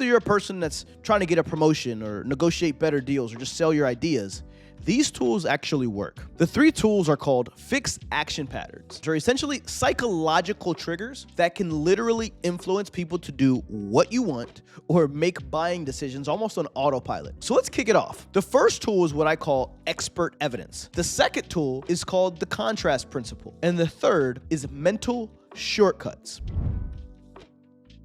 Whether you're a person that's trying to get a promotion or negotiate better deals or just sell your ideas, these tools actually work. The 3 tools are called fixed action patterns. They're essentially psychological triggers that can literally influence people to do what you want or make buying decisions almost on autopilot. So let's kick it off. The first tool is what I call expert evidence. The second tool is called the contrast principle. And the third is mental shortcuts.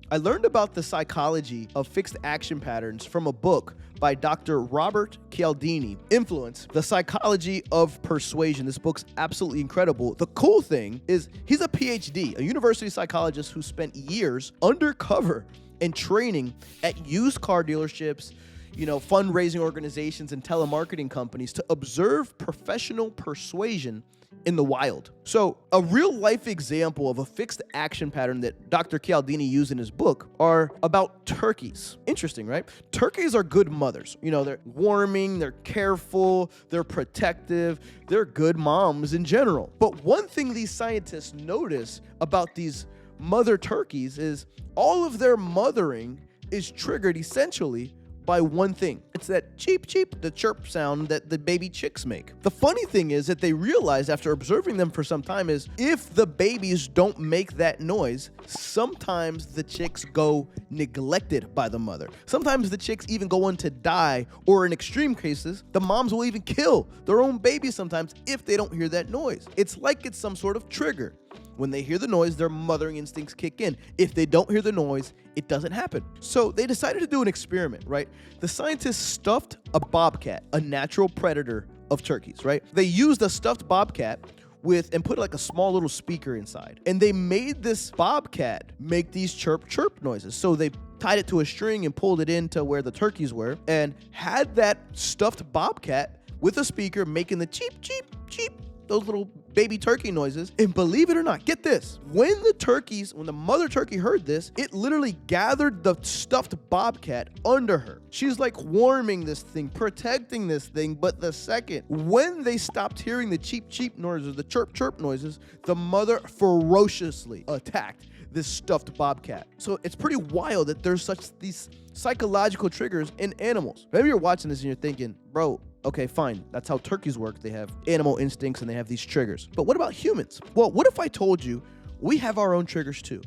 I learned about the psychology of fixed action patterns from a book by Dr. Robert Cialdini, Influence, The Psychology of Persuasion. This book's absolutely incredible. The cool thing is he's a PhD, a university psychologist who spent years undercover and training at used car dealerships, fundraising organizations and telemarketing companies to observe professional persuasion in the wild. So a real life example of a fixed action pattern that Dr. Cialdini used in his book are about turkeys. Interesting, right? Turkeys are good mothers. They're warming, they're careful, they're protective, they're good moms in general. But one thing these scientists notice about these mother turkeys is all of their mothering is triggered essentially by one thing. It's that cheep, cheep, the chirp sound that the baby chicks make. The funny thing is that they realized after observing them for some time is if the babies don't make that noise, sometimes the chicks go neglected by the mother. Sometimes the chicks even go on to die, or in extreme cases, the moms will even kill their own babies sometimes if they don't hear that noise. It's like it's some sort of trigger. When they hear the noise, their mothering instincts kick in. If they don't hear the noise, it doesn't happen. So they decided to do an experiment, right? The scientists stuffed a bobcat, a natural predator of turkeys, right? They used a stuffed bobcat and put like a small little speaker inside. And they made this bobcat make these chirp, chirp noises. So they tied it to a string and pulled it into where the turkeys were and had that stuffed bobcat with a speaker making the cheep, cheep, cheep, those little baby turkey noises. And believe it or not, get this, when the mother turkey heard this, it literally gathered the stuffed bobcat under her. She's like warming this thing, protecting this thing. But the second when they stopped hearing the cheep cheep noises, the chirp chirp noises, the mother ferociously attacked this stuffed bobcat. So it's pretty wild that there's these psychological triggers in animals. Maybe you're watching this and you're thinking, bro, okay, fine. That's how turkeys work. They have animal instincts and they have these triggers. But what about humans? Well, what if I told you we have our own triggers too?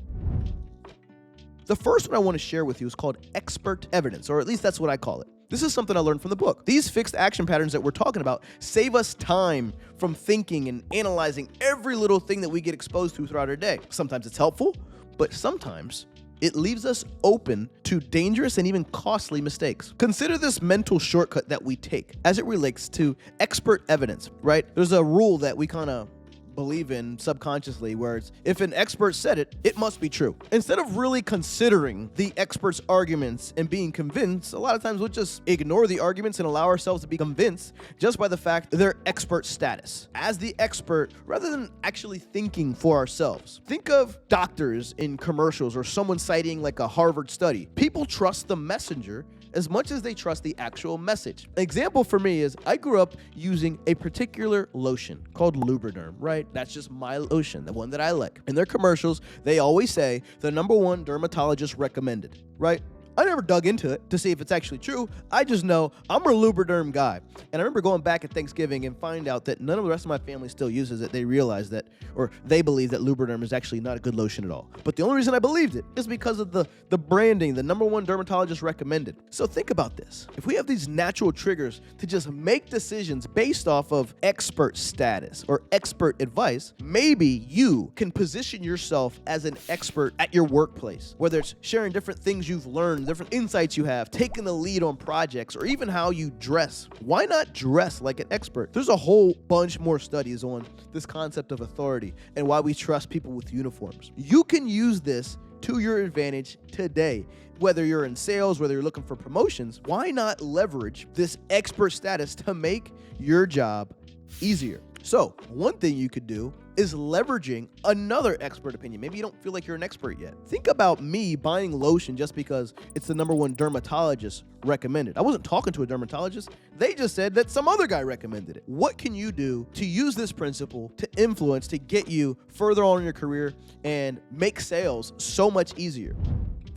The first one I want to share with you is called expert evidence, or at least that's what I call it. This is something I learned from the book. These fixed action patterns that we're talking about save us time from thinking and analyzing every little thing that we get exposed to throughout our day. Sometimes it's helpful, but sometimes it leaves us open to dangerous and even costly mistakes. Consider this mental shortcut that we take as it relates to expert evidence, right? There's a rule that we kind of believe in subconsciously where it's if an expert said it, it must be true. Instead of really considering the expert's arguments and being convinced, a lot of times we'll just ignore the arguments and allow ourselves to be convinced just by the fact of their expert status as the expert rather than actually thinking for ourselves. Think of doctors in commercials or someone citing like a Harvard study. People trust the messenger as much as they trust the actual message. An example for me is I grew up using a particular lotion called Lubriderm, right? That's just my lotion, the one that I like. In their commercials, they always say the #1 dermatologist recommended, right? I never dug into it to see if it's actually true. I just know I'm a Lubriderm guy. And I remember going back at Thanksgiving and find out that none of the rest of my family still uses it. They realize that, or they believe that Lubriderm is actually not a good lotion at all. But the only reason I believed it is because of the branding, the #1 dermatologist recommended. So think about this. If we have these natural triggers to just make decisions based off of expert status or expert advice, maybe you can position yourself as an expert at your workplace, whether it's sharing different things you've learned, different insights you have, taking the lead on projects, or even how you dress. Why not dress like an expert? There's a whole bunch more studies on this concept of authority and why we trust people with uniforms. You can use this to your advantage today. Whether you're in sales, whether you're looking for promotions, why not leverage this expert status to make your job easier? So one thing you could do is leveraging another expert opinion. Maybe you don't feel like you're an expert yet. Think about me buying lotion just because it's the #1 dermatologist recommended. I wasn't talking to a dermatologist. They just said that some other guy recommended it. What can you do to use this principle to influence, to get you further on in your career and make sales so much easier?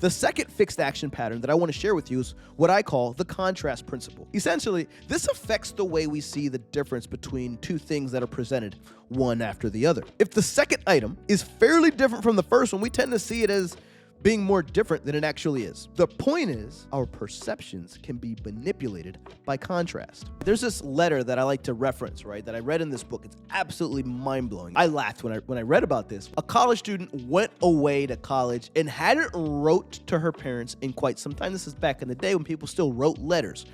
The second fixed action pattern that I want to share with you is what I call the contrast principle. Essentially, this affects the way we see the difference between two things that are presented one after the other. If the second item is fairly different from the first one, we tend to see it as being more different than it actually is. The point is, our perceptions can be manipulated by contrast. There's this letter that I like to reference, right, that I read in this book. It's absolutely mind-blowing. I laughed when I read about this. A college student went away to college and hadn't wrote to her parents in quite some time. This is back in the day when people still wrote letters.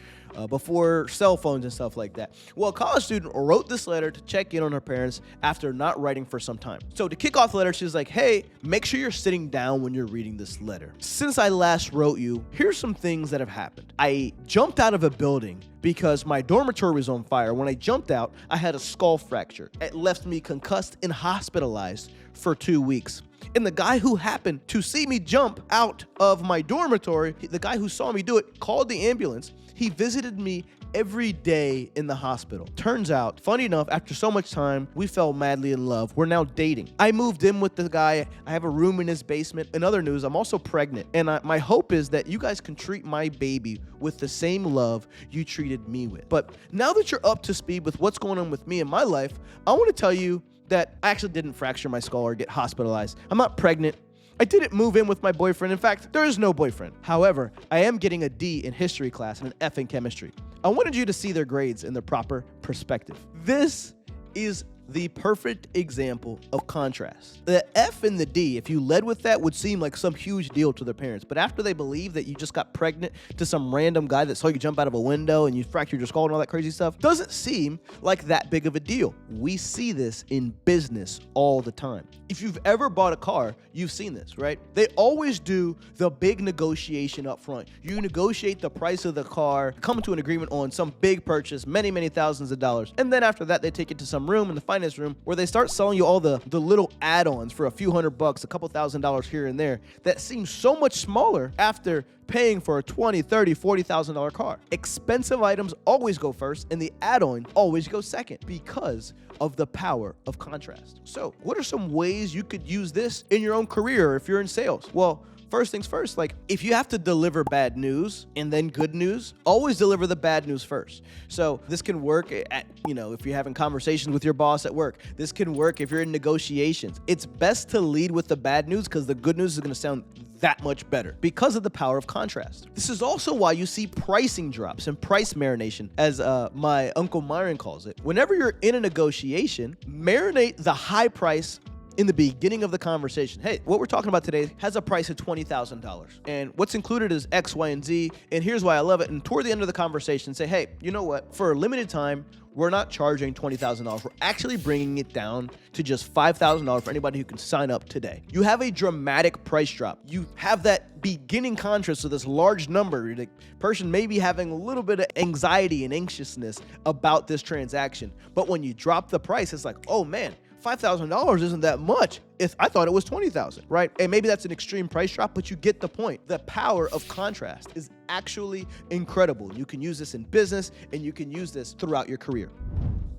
Before cell phones and stuff like that. Well, a college student wrote this letter to check in on her parents after not writing for some time. So to kick off the letter, she's like, hey, make sure you're sitting down when you're reading this letter. Since I last wrote you, here's some things that have happened. I jumped out of a building because my dormitory was on fire. When I jumped out, I had a skull fracture. It left me concussed and hospitalized for 2 weeks. And the guy who happened to see me jump out of my dormitory, the guy who saw me do it, called the ambulance. He visited me every day in the hospital. Turns out, funny enough, after so much time, we fell madly in love. We're now dating. I moved in with the guy. I have a room in his basement. In other news, I'm also pregnant. And my hope is that you guys can treat my baby with the same love you treated me with. But now that you're up to speed with what's going on with me in my life, I want to tell you that I actually didn't fracture my skull or get hospitalized. I'm not pregnant. I didn't move in with my boyfriend. In fact, there is no boyfriend. However, I am getting a D in history class and an F in chemistry. I wanted you to see their grades in their proper perspective. This is the perfect example of contrast. The F and the D, if you led with that, would seem like some huge deal to their parents. But after they believe that you just got pregnant to some random guy that saw you jump out of a window and you fractured your skull and all that crazy stuff, doesn't seem like that big of a deal. We see this in business all the time. If you've ever bought a car, you've seen this, right? They always do the big negotiation up front. You negotiate the price of the car, come to an agreement on some big purchase, many, many thousands of dollars. And then after that, they take it to some room in the finance room where they start selling you all the little add-ons for a few $100, a couple $1,000s here and there that seem so much smaller after paying for a $20,000, $30,000, $40,000 car. Expensive items always go first and the add-on always goes second because of the power of contrast. So what are some ways you could use this in your own career if you're in sales? Well, first things first, like if you have to deliver bad news and then good news, always deliver the bad news first. So this can work at, if you're having conversations with your boss at work. This can work if you're in negotiations. It's best to lead with the bad news because the good news is going to sound that much better because of the power of contrast. This is also why you see pricing drops and price marination, as my Uncle Myron calls it. Whenever you're in a negotiation, marinate the high price in the beginning of the conversation. Hey, what we're talking about today has a price of $20,000. And what's included is X, Y, and Z. And here's why I love it. And toward the end of the conversation, say, hey, you know what? For a limited time, we're not charging $20,000. We're actually bringing it down to just $5,000 for anybody who can sign up today. You have a dramatic price drop. You have that beginning contrast to this large number. The person may be having a little bit of anxiety and anxiousness about this transaction. But when you drop the price, it's like, oh man, $5,000 isn't that much. If I thought it was $20,000, right? And maybe that's an extreme price drop, but you get the point. The power of contrast is actually incredible. You can use this in business and you can use this throughout your career.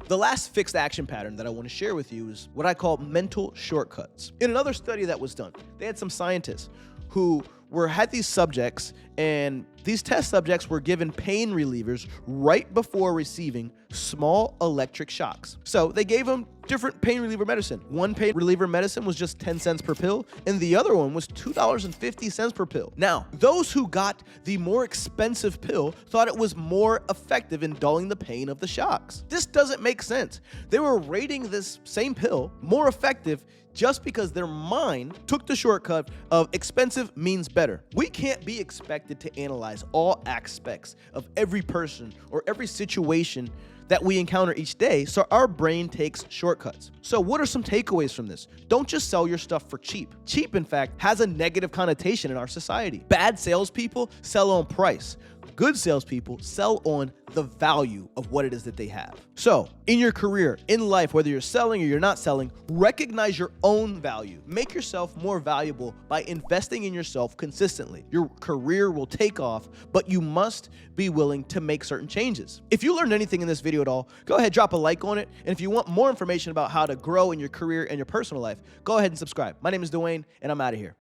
The last fixed action pattern that I want to share with you is what I call mental shortcuts. In another study that was done, they had some scientists who had these subjects, and these test subjects were given pain relievers right before receiving small electric shocks. So they gave them different pain reliever medicine. One pain reliever medicine was just 10 cents per pill, and the other one was $2.50 per pill. Now, those who got the more expensive pill thought it was more effective in dulling the pain of the shocks. This doesn't make sense. They were rating this same pill more effective just because their mind took the shortcut of expensive means better. We can't be expected to analyze all aspects of every person or every situation that we encounter each day, so our brain takes shortcuts. So what are some takeaways from this? Don't just sell your stuff for cheap. Cheap, in fact, has a negative connotation in our society. Bad salespeople sell on price. Good salespeople sell on the value of what it is that they have. So in your career, in life, whether you're selling or you're not selling, recognize your own value. Make yourself more valuable by investing in yourself consistently. Your career will take off, but you must be willing to make certain changes. If you learned anything in this video at all, go ahead, drop a like on it. And if you want more information about how to grow in your career and your personal life, go ahead and subscribe. My name is Dwayne, and I'm out of here.